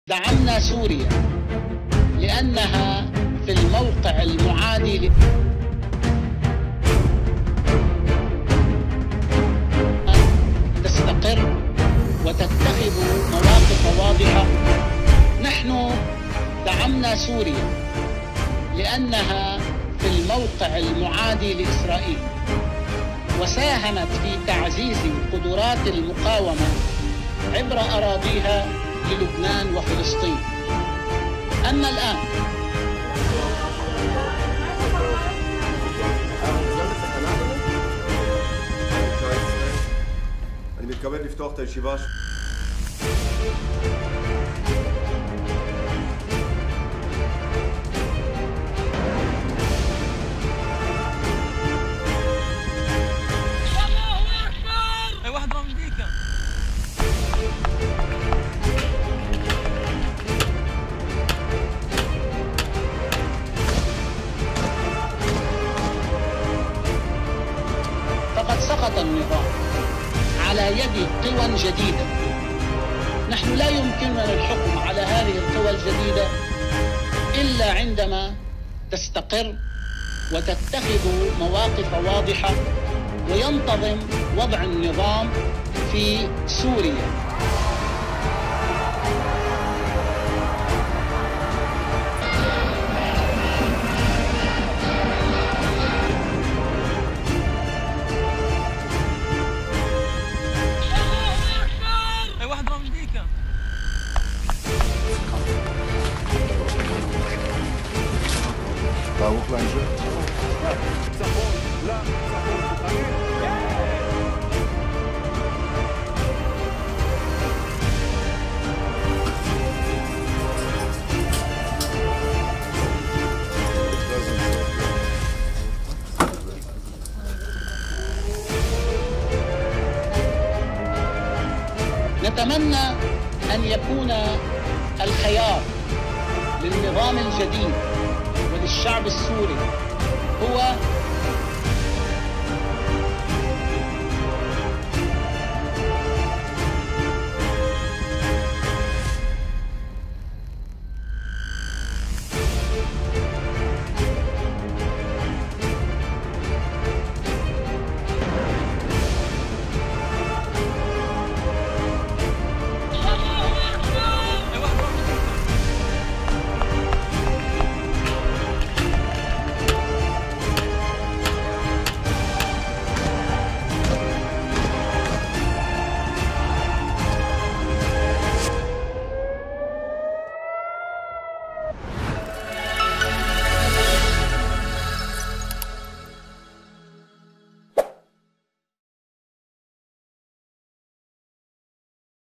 دعمنا سوريا لأنها في الموقع المعادي تستقر وتتخذ مواقف واضحة. نحن دعمنا سوريا لأنها في الموقع المعادي لإسرائيل وساهمت في تعزيز قدرات المقاومة عبر أراضيها للبنان وفلسطين. أما الآن אני מתכבד לפתוח את הישיבה. فقد سقط النظام على يد قوى جديدة. نحن لا يمكننا الحكم على هذه القوى الجديدة إلا عندما تستقر وتتخذ مواقف واضحة وينتظم وضع النظام في سوريا. תערוך להמשך. نتمنى أن يكون الخيار للنظام الجديد وللشعب السوري هو